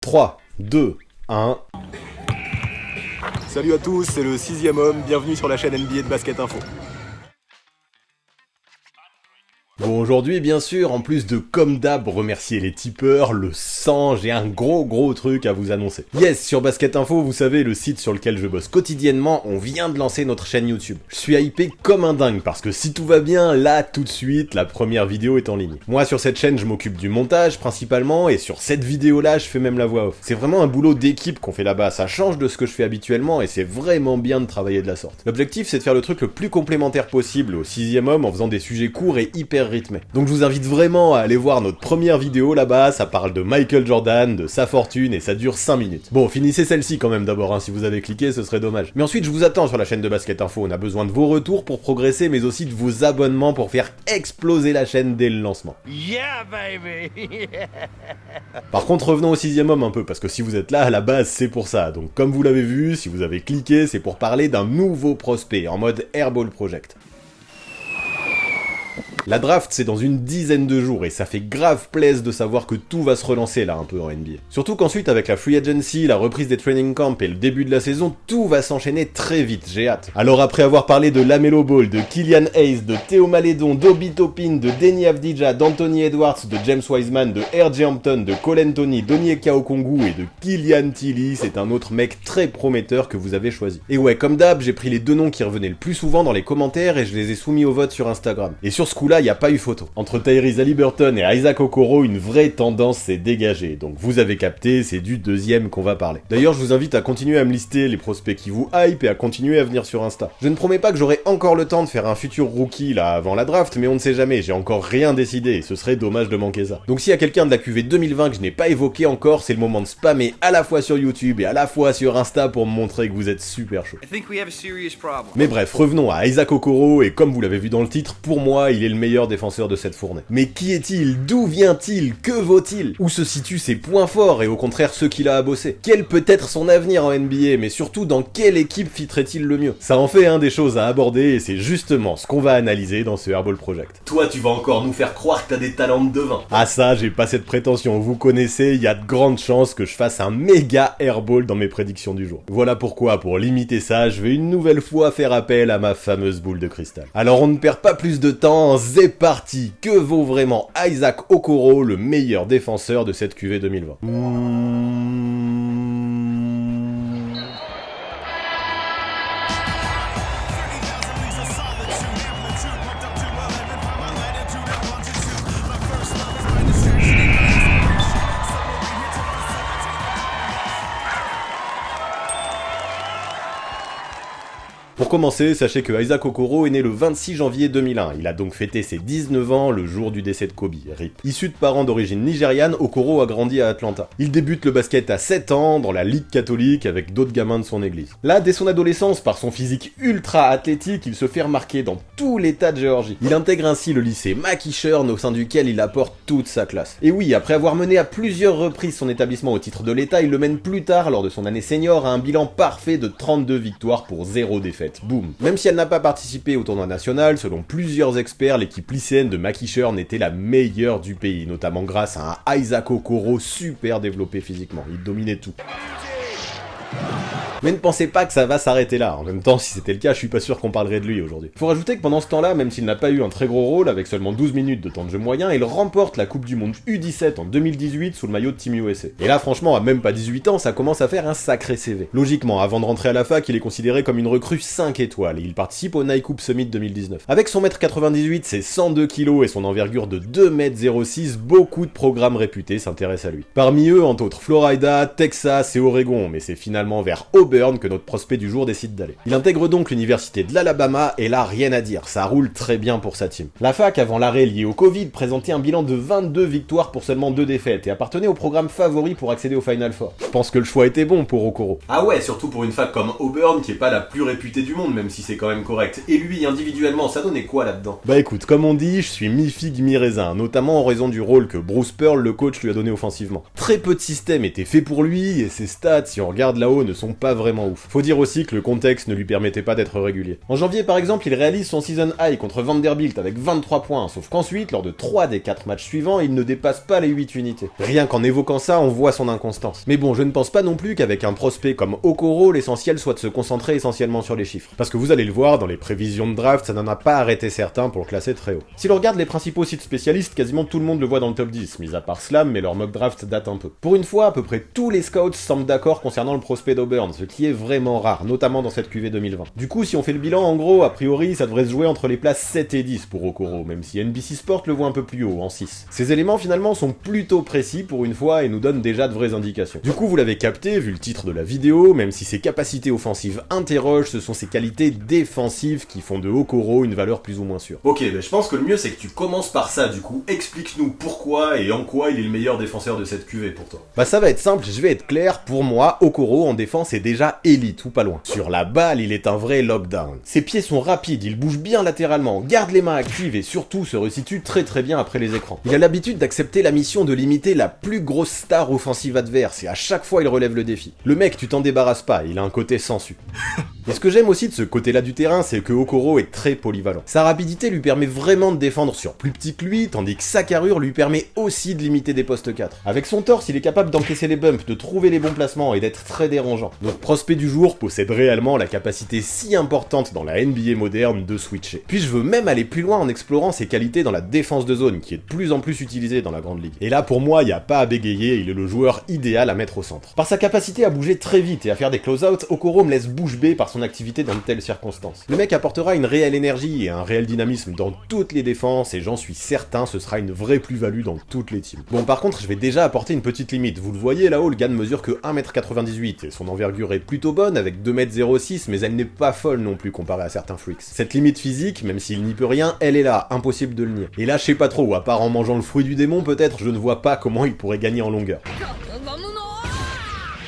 3, 2, 1... Salut à tous, c'est le 6ème homme, bienvenue sur la chaîne NBA de Basket Info. Bon, aujourd'hui, bien sûr, en plus de comme d'hab remercier les tipeurs, le sang, j'ai un gros truc à vous annoncer. Yes, sur Basket Info, vous savez, le site sur lequel je bosse quotidiennement, on vient de lancer notre chaîne YouTube. Je suis hypé comme un dingue, parce que si tout va bien, là, tout de suite, la première vidéo est en ligne. Moi, sur cette chaîne, je m'occupe du montage, principalement, et sur cette vidéo-là, je fais même la voix off. C'est vraiment un boulot d'équipe qu'on fait là-bas, ça change de ce que je fais habituellement, et c'est vraiment bien de travailler de la sorte. L'objectif, c'est de faire le truc le plus complémentaire possible au 6ème homme, en faisant des sujets courts et hyper rythmé. Donc je vous invite vraiment à aller voir notre première vidéo là-bas, ça parle de Michael Jordan, de sa fortune, et ça dure 5 minutes. Bon, finissez celle-ci quand même d'abord, hein, si vous avez cliqué, ce serait dommage. Mais ensuite, je vous attends sur la chaîne de Basket Info, on a besoin de vos retours pour progresser, mais aussi de vos abonnements pour faire exploser la chaîne dès le lancement. Yeah, baby! Par contre, revenons au 6ème homme un peu, parce que si vous êtes là, à la base, c'est pour ça. Donc comme vous l'avez vu, si vous avez cliqué, c'est pour parler d'un nouveau prospect, en mode Airball Project. La draft, c'est dans une dizaine de jours, et ça fait grave plaisir de savoir que tout va se relancer là un peu en NBA. Surtout qu'ensuite, avec la free agency, la reprise des training camps et le début de la saison, tout va s'enchaîner très vite, j'ai hâte. Alors après avoir parlé de LaMelo Ball, de Killian Hayes, de Théo Maledon, d'Obi Toppin, de Deni Avdija, d'Anthony Edwards, de James Wiseman, de R.J. Hampton, de Cole Anthony, d'Onyeka Okongwu et de Killian Tilly, c'est un autre mec très prometteur que vous avez choisi. Et ouais, comme d'hab, j'ai pris les deux noms qui revenaient le plus souvent dans les commentaires et je les ai soumis au vote sur Instagram. Et sur ce coup-là, y a pas eu photo. Entre Tyrese Haliburton et Isaac Okoro, une vraie tendance s'est dégagée, donc vous avez capté, c'est du deuxième qu'on va parler. D'ailleurs, je vous invite à continuer à me lister les prospects qui vous hype et à continuer à venir sur Insta. Je ne promets pas que j'aurai encore le temps de faire un futur rookie là avant la draft, mais on ne sait jamais, j'ai encore rien décidé et ce serait dommage de manquer ça. Donc s'il y a quelqu'un de la QV 2020 que je n'ai pas évoqué encore, c'est le moment de spammer à la fois sur YouTube et à la fois sur Insta pour me montrer que vous êtes super chaud. Mais bref, revenons à Isaac Okoro, et comme vous l'avez vu dans le titre, pour moi, il est le meilleur défenseur de cette fournée. Mais qui est-il? D'où vient-il? Que vaut-il? Où se situent ses points forts et au contraire ceux qu'il a à bosser? Quel peut être son avenir en NBA, mais surtout dans quelle équipe fitterait-il le mieux? Ça en fait des choses à aborder et c'est justement ce qu'on va analyser dans ce Airball Project. Toi, tu vas encore nous faire croire que t'as des talents de devin. Ah ça, j'ai pas cette prétention, vous connaissez, il y a de grandes chances que je fasse un méga Airball dans mes prédictions du jour. Voilà pourquoi, pour limiter ça, je vais une nouvelle fois faire appel à ma fameuse boule de cristal. Alors on ne perd pas plus de temps, c'est parti. Que vaut vraiment Isaac Okoro, le meilleur défenseur de cette QV 2020? Pour commencer, sachez que Isaac Okoro est né le 26 janvier 2001, il a donc fêté ses 19 ans le jour du décès de Kobe, RIP. Issu de parents d'origine nigériane, Okoro a grandi à Atlanta. Il débute le basket à 7 ans, dans la ligue catholique avec d'autres gamins de son église. Là, dès son adolescence, par son physique ultra athlétique, il se fait remarquer dans tout l'état de Géorgie. Il intègre ainsi le lycée McEachern, au sein duquel il apporte toute sa classe. Et oui, après avoir mené à plusieurs reprises son établissement au titre de l'État, il le mène plus tard, lors de son année senior, à un bilan parfait de 32 victoires pour 0 défaite. Boum. Même si elle n'a pas participé au tournoi national, selon plusieurs experts, l'équipe lycéenne de McEachern était la meilleure du pays, notamment grâce à un Isaac Okoro super développé physiquement. Il dominait tout. Mais ne pensez pas que ça va s'arrêter là. En même temps, si c'était le cas, je suis pas sûr qu'on parlerait de lui aujourd'hui. Faut rajouter que pendant ce temps-là, même s'il n'a pas eu un très gros rôle, avec seulement 12 minutes de temps de jeu moyen, il remporte la Coupe du Monde U17 en 2018 sous le maillot de Team USA. Et là, franchement, à même pas 18 ans, ça commence à faire un sacré CV. Logiquement, avant de rentrer à la fac, il est considéré comme une recrue 5 étoiles, et il participe au Nike Cup Summit 2019. Avec son 1m98, ses 102 kg et son envergure de 2m06, beaucoup de programmes réputés s'intéressent à lui. Parmi eux, entre autres Florida, Texas et Oregon, mais c'est finalement vers Auburn que notre prospect du jour décide d'aller. Il intègre donc l'université de l'Alabama, et là, rien à dire, ça roule très bien pour sa team. La fac, avant l'arrêt lié au Covid, présentait un bilan de 22 victoires pour seulement 2 défaites, et appartenait au programme favori pour accéder au Final Four. Je pense que le choix était bon pour Okoro. Ah ouais, surtout pour une fac comme Auburn, qui est pas la plus réputée du monde, même si c'est quand même correct. Et lui, individuellement, ça donnait quoi là-dedans? Bah écoute, comme on dit, je suis mi-figue, mi-raisin, notamment en raison du rôle que Bruce Pearl, le coach, lui a donné offensivement. Très peu de systèmes étaient faits pour lui, et ses stats, si on regarde là Nao ne sont pas vraiment ouf. Faut dire aussi que le contexte ne lui permettait pas d'être régulier. En janvier par exemple, il réalise son season high contre Vanderbilt avec 23 points, sauf qu'ensuite, lors de 3 des 4 matchs suivants, il ne dépasse pas les 8 unités. Rien qu'en évoquant ça, on voit son inconstance. Mais bon, je ne pense pas non plus qu'avec un prospect comme Okoro, l'essentiel soit de se concentrer essentiellement sur les chiffres. Parce que vous allez le voir, dans les prévisions de draft, ça n'en a pas arrêté certains pour le classer très haut. Si l'on regarde les principaux sites spécialistes, quasiment tout le monde le voit dans le top 10, mis à part Slam, mais leur mock draft date un peu. Pour une fois, à peu près tous les scouts semblent d'accord concernant le prospect d'Auburn, ce qui est vraiment rare, notamment dans cette QV 2020. Du coup, si on fait le bilan, en gros, a priori, ça devrait se jouer entre les places 7 et 10 pour Okoro, même si NBC Sport le voit un peu plus haut, en 6. Ces éléments finalement sont plutôt précis pour une fois et nous donnent déjà de vraies indications. Du coup, vous l'avez capté, vu le titre de la vidéo, même si ses capacités offensives interrogent, ce sont ses qualités défensives qui font de Okoro une valeur plus ou moins sûre. Ok, je pense que le mieux c'est que tu commences par ça du coup, explique-nous pourquoi et en quoi il est le meilleur défenseur de cette QV pour toi. Bah ça va être simple, je vais être clair, pour moi, Okoro en défense est déjà élite ou pas loin. Sur la balle, il est un vrai lockdown. Ses pieds sont rapides, il bouge bien latéralement, garde les mains actives et surtout se resitue très bien après les écrans. Il a l'habitude d'accepter la mission de limiter la plus grosse star offensive adverse et à chaque fois il relève le défi. Le mec, tu t'en débarrasses pas, il a un côté sensu. Et ce que j'aime aussi de ce côté-là du terrain, c'est que Okoro est très polyvalent. Sa rapidité lui permet vraiment de défendre sur plus petit que lui, tandis que sa carrure lui permet aussi de limiter des postes 4. Avec son torse, il est capable d'encaisser les bumps, de trouver les bons placements et d'être très dérangeant. Notre prospect du jour possède réellement la capacité si importante dans la NBA moderne de switcher. Puis je veux même aller plus loin en explorant ses qualités dans la défense de zone, qui est de plus en plus utilisée dans la grande ligue. Et là, pour moi, y a pas à bégayer, il est le joueur idéal à mettre au centre. Par sa capacité à bouger très vite et à faire des close-out, Okoro me laisse bouche bée par son activité dans de telles circonstances. Le mec apportera une réelle énergie et un réel dynamisme dans toutes les défenses et j'en suis certain, ce sera une vraie plus-value dans toutes les teams. Bon, par contre, je vais déjà apporter une petite limite. Vous le voyez là-haut, le gars ne mesure que 1m98 et son envergure est plutôt bonne avec 2m06, mais elle n'est pas folle non plus comparée à certains freaks. Cette limite physique, même s'il n'y peut rien, elle est là, impossible de le nier. Et là, je sais pas trop, à part en mangeant le fruit du démon peut-être, je ne vois pas comment il pourrait gagner en longueur.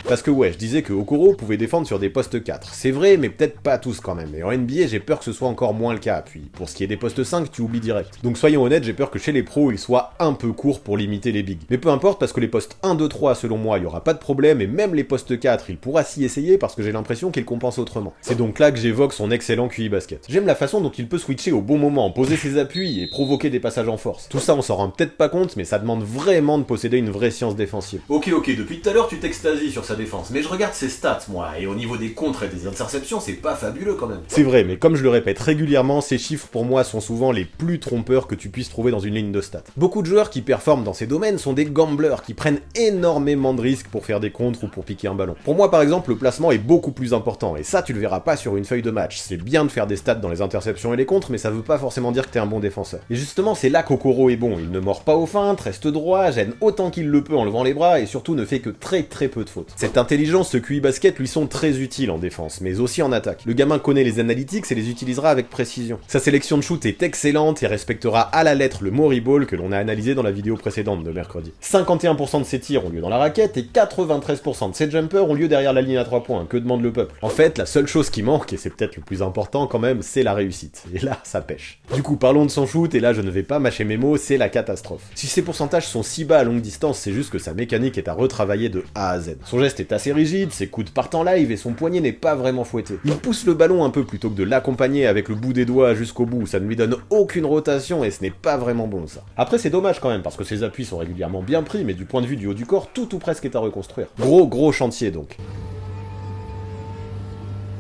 Parce que ouais, je disais que Okoro pouvait défendre sur des postes 4. C'est vrai, mais peut-être pas tous quand même. Et en NBA, j'ai peur que ce soit encore moins le cas. Puis, pour ce qui est des postes 5, tu oublies direct. Donc soyons honnêtes, j'ai peur que chez les pros, il soit un peu court pour limiter les bigs. Mais peu importe, parce que les postes 1, 2, 3, selon moi, il y aura pas de problème. Et même les postes 4, il pourra s'y essayer parce que j'ai l'impression qu'il compense autrement. C'est donc là que j'évoque son excellent QI basket. J'aime la façon dont il peut switcher au bon moment, poser ses appuis et provoquer des passages en force. Tout ça, on s'en rend peut-être pas compte, mais ça demande vraiment de posséder une vraie science défensive. Ok, depuis tout à l'heure tu t'extasies sur sa défense, mais je regarde ses stats moi, et au niveau des contres et des interceptions, c'est pas fabuleux quand même. C'est vrai, mais comme je le répète régulièrement, ces chiffres pour moi sont souvent les plus trompeurs que tu puisses trouver dans une ligne de stats. Beaucoup de joueurs qui performent dans ces domaines sont des gamblers qui prennent énormément de risques pour faire des contres ou pour piquer un ballon. Pour moi par exemple, le placement est beaucoup plus important, et ça tu le verras pas sur une feuille de match. C'est bien de faire des stats dans les interceptions et les contres, mais ça veut pas forcément dire que t'es un bon défenseur. Et justement, c'est là qu'Okoro est bon, il ne mord pas aux feintes, reste droit, gêne autant qu'il le peut en levant les bras, et surtout ne fait que très peu de fautes. Cette intelligence, ce QI basket lui sont très utiles en défense, mais aussi en attaque. Le gamin connaît les analytics et les utilisera avec précision. Sa sélection de shoot est excellente et respectera à la lettre le Mori Ball que l'on a analysé dans la vidéo précédente de mercredi. 51% de ses tirs ont lieu dans la raquette et 93% de ses jumpers ont lieu derrière la ligne à 3 points. Que demande le peuple? En fait, la seule chose qui manque, et c'est peut-être le plus important quand même, c'est la réussite. Et là, ça pêche. Du coup, parlons de son shoot, et là je ne vais pas mâcher mes mots, c'est la catastrophe. Si ses pourcentages sont si bas à longue distance, c'est juste que sa mécanique est à retravailler de A à Z. Son geste est assez rigide, ses coudes partent en live et son poignet n'est pas vraiment fouetté. Il pousse le ballon un peu plutôt que de l'accompagner avec le bout des doigts jusqu'au bout, ça ne lui donne aucune rotation et ce n'est pas vraiment bon ça. Après c'est dommage quand même parce que ses appuis sont régulièrement bien pris, mais du point de vue du haut du corps, tout ou presque est à reconstruire. Gros chantier donc.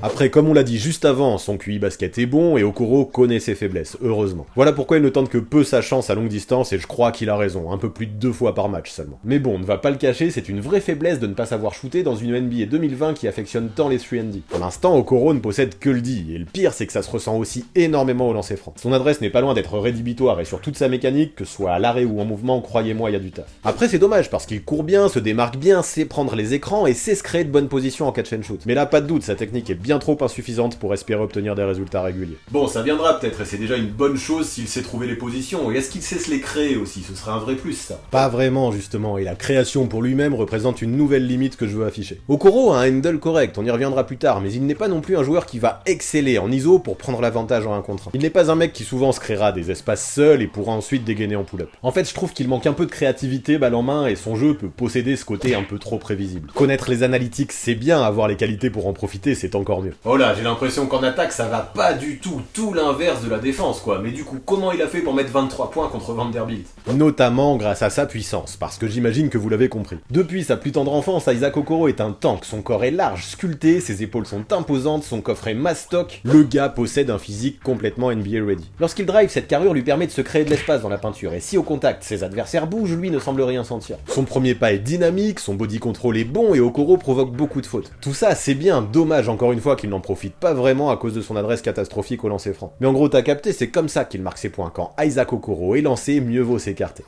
Après, comme on l'a dit juste avant, son QI basket est bon et Okoro connaît ses faiblesses, heureusement. Voilà pourquoi il ne tente que peu sa chance à longue distance et je crois qu'il a raison, un peu plus de 2 fois par match seulement. Mais bon, on ne va pas le cacher, c'est une vraie faiblesse de ne pas savoir shooter dans une NBA 2020 qui affectionne tant les 3&D. Pour l'instant, Okoro ne possède que le D, et le pire c'est que ça se ressent aussi énormément au lancer franc. Son adresse n'est pas loin d'être rédhibitoire et sur toute sa mécanique, que ce soit à l'arrêt ou en mouvement, croyez-moi, il y a du taf. Après c'est dommage parce qu'il court bien, se démarque bien, sait prendre les écrans et sait se créer de bonnes positions en catch and shoot. Mais là, pas de doute, sa technique est bien bien trop insuffisante pour espérer obtenir des résultats réguliers. Bon, ça viendra peut-être, et c'est déjà une bonne chose s'il sait trouver les positions, et est-ce qu'il sait se les créer aussi? Ce serait un vrai plus, ça. Pas vraiment, justement, et la création pour lui-même représente une nouvelle limite que je veux afficher. Okoro a un handle correct, on y reviendra plus tard, mais il n'est pas non plus un joueur qui va exceller en ISO pour prendre l'avantage en 1 contre 1. Il n'est pas un mec qui souvent se créera des espaces seul et pourra ensuite dégainer en pull-up. En fait, je trouve qu'il manque un peu de créativité balle en main et son jeu peut posséder ce côté un peu trop prévisible. Connaître les analytics, c'est bien, avoir les qualités pour en profiter, c'est encore mieux. Oh là, j'ai l'impression qu'en attaque, ça va pas du tout l'inverse de la défense, quoi. Mais du coup, comment il a fait pour mettre 23 points contre Vanderbilt? Notamment grâce à sa puissance, parce que j'imagine que vous l'avez compris. Depuis sa plus tendre enfance, Isaac Okoro est un tank, son corps est large, sculpté, ses épaules sont imposantes, son coffre est mastoc, le gars possède un physique complètement NBA ready. Lorsqu'il drive, cette carrure lui permet de se créer de l'espace dans la peinture, et si au contact ses adversaires bougent, lui ne semble rien sentir. Son premier pas est dynamique, son body control est bon, et Okoro provoque beaucoup de fautes. Tout ça c'est bien, dommage encore une fois qu'il n'en profite pas vraiment à cause de son adresse catastrophique au lancer franc. Mais en gros t'as capté, c'est comme ça qu'il marque ses points, quand Isaac Okoro est lancé, mieux vaut s'écarter.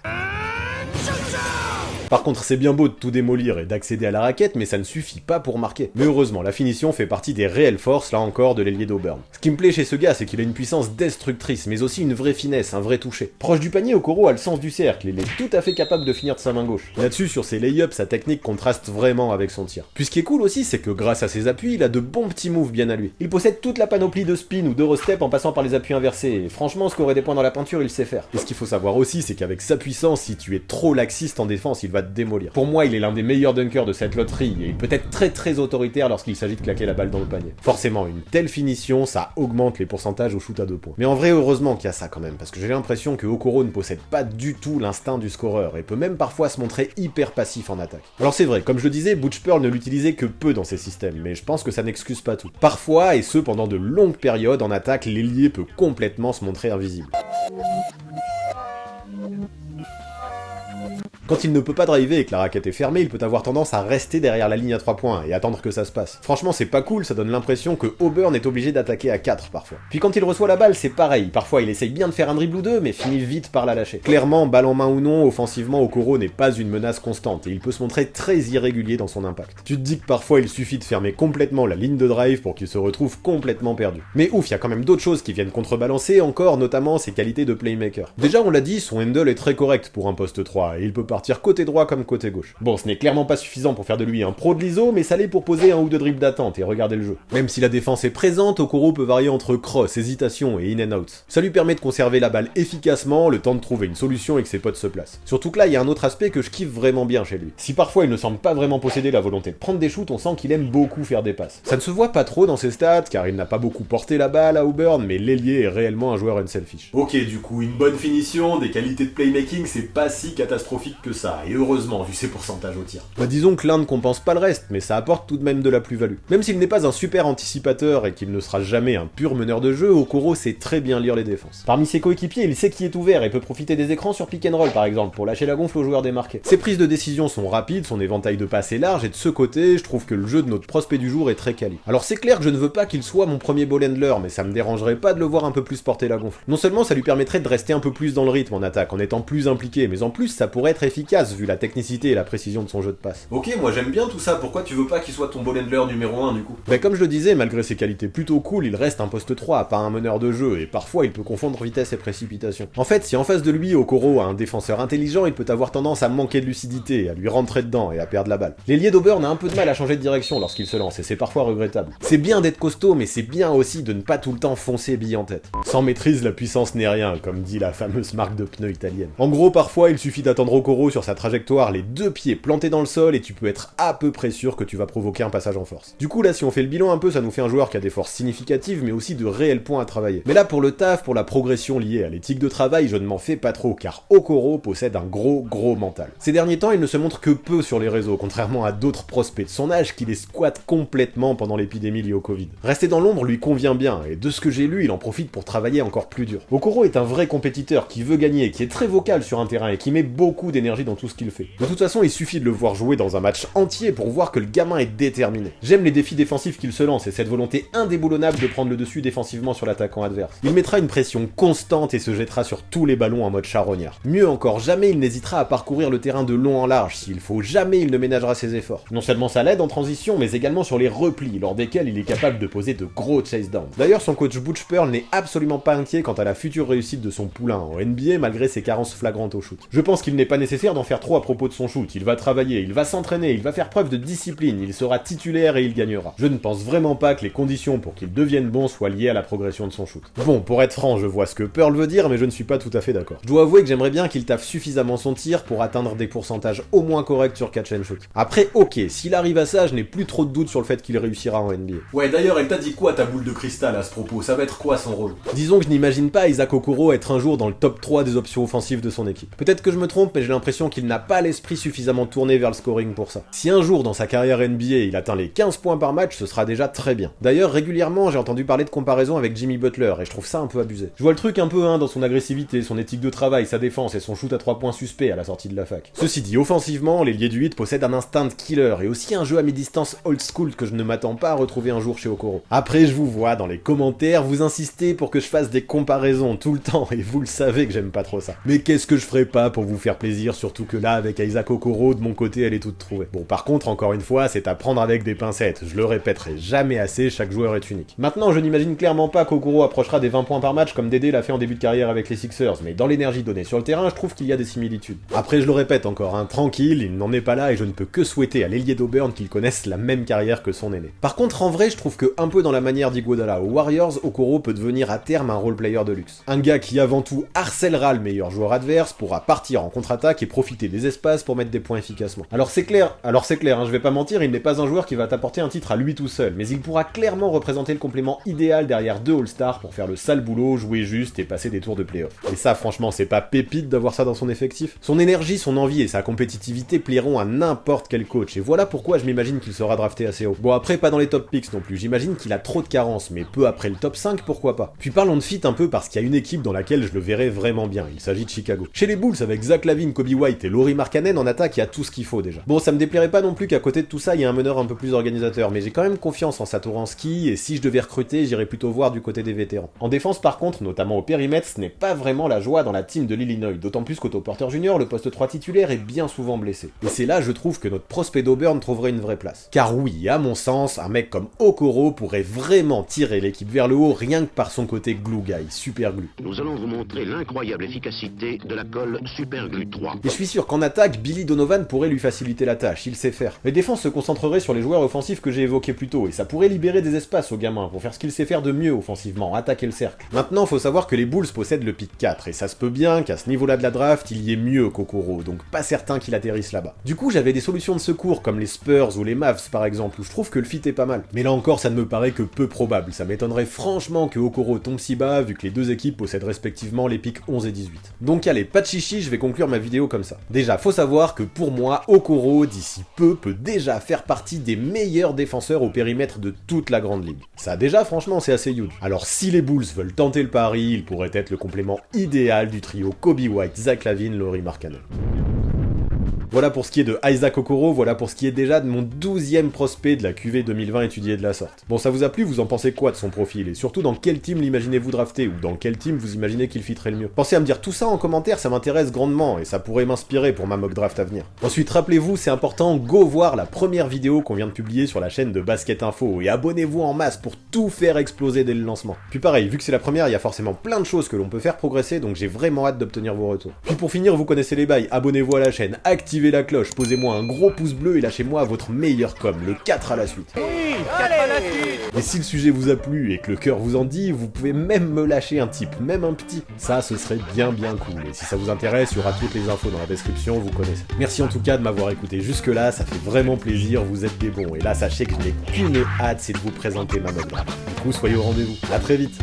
Par contre, c'est bien beau de tout démolir et d'accéder à la raquette, mais ça ne suffit pas pour marquer. Mais heureusement, la finition fait partie des réelles forces, là encore, de l'ailier d'Auburn. Ce qui me plaît chez ce gars, c'est qu'il a une puissance destructrice, mais aussi une vraie finesse, un vrai toucher. Proche du panier, Okoro a le sens du cercle, il est tout à fait capable de finir de sa main gauche. Là-dessus, sur ses lay-ups, sa technique contraste vraiment avec son tir. Puis ce qui est cool aussi, c'est que grâce à ses appuis, il a de bons petits moves bien à lui. Il possède toute la panoplie de spin ou d'eurostep en passant par les appuis inversés, et franchement, scorer des points dans la peinture, il sait faire. Et ce qu'il faut savoir aussi, c'est qu'avec sa puissance, si tu es trop laxiste en défense, il va te démolir. Pour moi, il est l'un des meilleurs dunkers de cette loterie, et il peut être très autoritaire lorsqu'il s'agit de claquer la balle dans le panier. Forcément, une telle finition, ça augmente les pourcentages au shoot à 2 points. Mais en vrai, heureusement qu'il y a ça quand même, parce que j'ai l'impression que Okoro ne possède pas du tout l'instinct du scoreur, et peut même parfois se montrer hyper passif en attaque. Alors c'est vrai, comme je le disais, Butch Pearl ne l'utilisait que peu dans ses systèmes, mais je pense que ça n'excuse pas tout. Parfois, et ce pendant de longues périodes, en attaque, l'ailier peut complètement se montrer invisible. Quand il ne peut pas driver et que la raquette est fermée, il peut avoir tendance à rester derrière la ligne à 3 points et attendre que ça se passe. Franchement, c'est pas cool, ça donne l'impression que Auburn est obligé d'attaquer à 4 parfois. Puis quand il reçoit la balle, c'est pareil. Parfois, il essaye bien de faire un dribble ou deux, mais finit vite par la lâcher. Clairement, balle en main ou non, offensivement, Okoro n'est pas une menace constante et il peut se montrer très irrégulier dans son impact. Tu te dis que parfois, il suffit de fermer complètement la ligne de drive pour qu'il se retrouve complètement perdu. Mais ouf, il y a quand même d'autres choses qui viennent contrebalancer encore, notamment ses qualités de playmaker. Déjà, on l'a dit, son handle est très correct pour un poste 3 et il peut partir côté droit comme côté gauche. Bon, ce n'est clairement pas suffisant pour faire de lui un pro de l'ISO, mais ça l'est pour poser un ou deux dribbles d'attente et regarder le jeu. Même si la défense est présente, Okoro peut varier entre cross, hésitation et in and out. Ça lui permet de conserver la balle efficacement, le temps de trouver une solution et que ses potes se placent. Surtout que là, il y a un autre aspect que je kiffe vraiment bien chez lui. Si parfois il ne semble pas vraiment posséder la volonté de prendre des shoots, on sent qu'il aime beaucoup faire des passes. Ça ne se voit pas trop dans ses stats, car il n'a pas beaucoup porté la balle à Auburn, mais l'ailier est réellement un joueur unselfish. Ok, du coup, une bonne finition, des qualités de playmaking, c'est pas si catastrophique que ça, et heureusement, vu ses pourcentages au tir. Bah disons que l'un ne compense pas le reste, mais ça apporte tout de même de la plus-value. Même s'il n'est pas un super anticipateur et qu'il ne sera jamais un pur meneur de jeu, Okoro sait très bien lire les défenses. Parmi ses coéquipiers, il sait qui est ouvert et peut profiter des écrans sur pick and roll par exemple, pour lâcher la gonfle aux joueurs démarqués. Ses prises de décision sont rapides, son éventail de passes est large, et de ce côté, je trouve que le jeu de notre prospect du jour est très quali. Alors c'est clair que je ne veux pas qu'il soit mon premier ball handler, mais ça me dérangerait pas de le voir un peu plus porter la gonfle. Non seulement ça lui permettrait de rester un peu plus dans le rythme en attaque, en étant plus impliqué, mais en plus ça pourrait être efficace vu la technicité et la précision de son jeu de passe. Ok, moi j'aime bien tout ça, pourquoi tu veux pas qu'il soit ton ball handler numéro 1 du coup? Ben comme je le disais, malgré ses qualités plutôt cool, il reste un poste 3, pas un meneur de jeu, et parfois il peut confondre vitesse et précipitation. En fait, si en face de lui, Okoro a un défenseur intelligent, il peut avoir tendance à manquer de lucidité, à lui rentrer dedans et à perdre la balle. L'ailier d'Auburn a un peu de mal à changer de direction lorsqu'il se lance, et c'est parfois regrettable. C'est bien d'être costaud, mais c'est bien aussi de ne pas tout le temps foncer bille en tête. Sans maîtrise, la puissance n'est rien, comme dit la fameuse marque de pneus italienne. En gros, parfois, il suffit d'attendre Okoro sur sa trajectoire, les deux pieds plantés dans le sol, et tu peux être à peu près sûr que tu vas provoquer un passage en force. Du coup là, si on fait le bilan un peu, ça nous fait un joueur qui a des forces significatives mais aussi de réels points à travailler. Mais là, pour le taf, pour la progression liée à l'éthique de travail, je ne m'en fais pas trop, car Okoro possède un gros mental. Ces derniers temps, il ne se montre que peu sur les réseaux, contrairement à d'autres prospects de son âge qui les squattent complètement pendant l'épidémie liée au Covid. Rester dans l'ombre lui convient bien, et de ce que j'ai lu, il en profite pour travailler encore plus dur. Okoro est un vrai compétiteur qui veut gagner, qui est très vocal sur un terrain et qui met beaucoup d'énergie d'énergie dans tout ce qu'il fait. De toute façon, il suffit de le voir jouer dans un match entier pour voir que le gamin est déterminé. J'aime les défis défensifs qu'il se lance et cette volonté indéboulonnable de prendre le dessus défensivement sur l'attaquant adverse. Il mettra une pression constante et se jettera sur tous les ballons en mode charognard. Mieux encore, jamais il n'hésitera à parcourir le terrain de long en large s'il faut, jamais il ne ménagera ses efforts. Non seulement ça l'aide en transition, mais également sur les replis, lors desquels il est capable de poser de gros chase downs. D'ailleurs, son coach Butch Pearl n'est absolument pas inquiet quant à la future réussite de son poulain en NBA malgré ses carences flagrantes au shoot. Je pense qu'il n'est pas nécessaire d'en faire trop à propos de son shoot, il va travailler, il va s'entraîner, il va faire preuve de discipline, il sera titulaire et il gagnera. Je ne pense vraiment pas que les conditions pour qu'il devienne bon soient liées à la progression de son shoot. Bon, pour être franc, je vois ce que Pearl veut dire, mais je ne suis pas tout à fait d'accord. Je dois avouer que j'aimerais bien qu'il taffe suffisamment son tir pour atteindre des pourcentages au moins corrects sur catch and shoot. Après, ok, s'il arrive à ça, je n'ai plus trop de doutes sur le fait qu'il réussira en NBA. Ouais, d'ailleurs, elle t'a dit quoi ta boule de cristal à ce propos? Ça va être quoi son rôle? Disons que je n'imagine pas Isaac Okoro être un jour dans le top 3 des options offensives de son équipe. Peut-être que je me trompe, mais j'ai l'impression qu'il n'a pas l'esprit suffisamment tourné vers le scoring pour ça. Si un jour dans sa carrière NBA il atteint les 15 points par match, ce sera déjà très bien. D'ailleurs, régulièrement j'ai entendu parler de comparaison avec Jimmy Butler, et je trouve ça un peu abusé. Je vois le truc un peu dans son agressivité, son éthique de travail, sa défense et son shoot à 3 points suspect à la sortie de la fac. Ceci dit, offensivement, l'ailier du 8 possède un instinct de killer, et aussi un jeu à mi-distance old school que je ne m'attends pas à retrouver un jour chez Okoro. Après, je vous vois dans les commentaires, vous insistez pour que je fasse des comparaisons tout le temps, et vous le savez que j'aime pas trop ça. Mais qu'est-ce que je ferais pas pour vous faire plaisir, surtout que là, avec Isaac Okoro, de mon côté, elle est toute trouvée. Bon, par contre, encore une fois, c'est à prendre avec des pincettes, je le répéterai jamais assez, chaque joueur est unique. Maintenant, je n'imagine clairement pas qu'Okoro approchera des 20 points par match comme Dédé l'a fait en début de carrière avec les Sixers, mais dans l'énergie donnée sur le terrain, je trouve qu'il y a des similitudes. Après, je le répète encore, tranquille, il n'en est pas là et je ne peux que souhaiter à l'ailier d'Auburn qu'il connaisse la même carrière que son aîné. Par contre, en vrai, je trouve que un peu dans la manière d'Iguodala aux Warriors, Okoro peut devenir à terme un role player de luxe. Un gars qui avant tout harcèlera le meilleur joueur adverse, pourra partir en contre-attaque et profiter des espaces pour mettre des points efficacement. Alors c'est clair, je vais pas mentir, il n'est pas un joueur qui va t'apporter un titre à lui tout seul, mais il pourra clairement représenter le complément idéal derrière deux All-Stars pour faire le sale boulot, jouer juste et passer des tours de play-off. Et ça, franchement, c'est pas pépite d'avoir ça dans son effectif. Son énergie, son envie et sa compétitivité plairont à n'importe quel coach, et voilà pourquoi je m'imagine qu'il sera drafté assez haut. Bon, après, pas dans les top picks non plus, j'imagine qu'il a trop de carences, mais peu après le top 5, pourquoi pas. Puis parlons de fit un peu parce qu'il y a une équipe dans laquelle je le verrai vraiment bien, il s'agit de Chicago. Chez les Bulls, avec Zach LaVine, Kobe White et Lauri Markkanen en attaque, il y a tout ce qu'il faut déjà. Bon, ça me déplairait pas non plus qu'à côté de tout ça, il y a un meneur un peu plus organisateur, mais j'ai quand même confiance en Satoransky, et si je devais recruter, j'irais plutôt voir du côté des vétérans. En défense par contre, notamment au périmètre, ce n'est pas vraiment la joie dans la team de l'Illinois, d'autant plus qu'Otto Porter Jr., le poste 3 titulaire, est bien souvent blessé. Et c'est là, je trouve, que notre prospect d'Auburn trouverait une vraie place. Car oui, à mon sens, un mec comme Okoro pourrait vraiment tirer l'équipe vers le haut rien que par son côté glue guy, super glue. Nous allons vous montrer l'incroyable efficacité de la colle Super Glue 3. Et je suis sûr qu'en attaque, Billy Donovan pourrait lui faciliter la tâche, il sait faire. Les défenses se concentreraient sur les joueurs offensifs que j'ai évoqués plus tôt, et ça pourrait libérer des espaces au gamin pour faire ce qu'il sait faire de mieux offensivement, attaquer le cercle. Maintenant, faut savoir que les Bulls possèdent le pick 4, et ça se peut bien qu'à ce niveau-là de la draft, il y ait mieux qu'Okoro, donc pas certain qu'il atterrisse là-bas. Du coup, j'avais des solutions de secours comme les Spurs ou les Mavs par exemple, où je trouve que le fit est pas mal. Mais là encore, ça ne me paraît que peu probable, ça m'étonnerait franchement que Okoro tombe si bas, vu que les deux équipes possèdent respectivement les picks 11 et 18. Donc allez, pas de chichi, je vais conclure ma vidéo comme ça. Déjà, faut savoir que pour moi, Okoro, d'ici peu, peut déjà faire partie des meilleurs défenseurs au périmètre de toute la grande ligue. Ça déjà, franchement, c'est assez huge. Alors si les Bulls veulent tenter le pari, il pourrait être le complément idéal du trio Kobe White, Zach LaVine, Lauri Markkanen. Voilà pour ce qui est de Isaac Okoro, voilà pour ce qui est déjà de mon 12e prospect de la QV 2020 étudié de la sorte. Bon, ça vous a plu, vous en pensez quoi de son profil, et surtout dans quel team l'imaginez-vous drafter, ou dans quel team vous imaginez qu'il fitterait le mieux? Pensez à me dire tout ça en commentaire, ça m'intéresse grandement, et ça pourrait m'inspirer pour ma mock draft à venir. Ensuite, rappelez-vous, c'est important, go voir la première vidéo qu'on vient de publier sur la chaîne de Basket Info, et abonnez-vous en masse pour tout faire exploser dès le lancement. Puis pareil, vu que c'est la première, il y a forcément plein de choses que l'on peut faire progresser, donc j'ai vraiment hâte d'obtenir vos retours. Puis pour finir, vous connaissez les bails, abonnez-vous à la chaîne, activez la cloche, posez-moi un gros pouce bleu et lâchez-moi votre meilleur com, le 4 à la suite. Oui, 4 à la suite. Et si le sujet vous a plu et que le cœur vous en dit, vous pouvez même me lâcher un type, même un petit. Ça, ce serait bien cool. Et si ça vous intéresse, il y aura toutes les infos dans la description, vous connaissez. Merci en tout cas de m'avoir écouté jusque-là, ça fait vraiment plaisir, vous êtes des bons. Et là, sachez que je n'ai qu'une hâte, c'est de vous présenter ma mock draft. Du coup, soyez au rendez-vous. À très vite.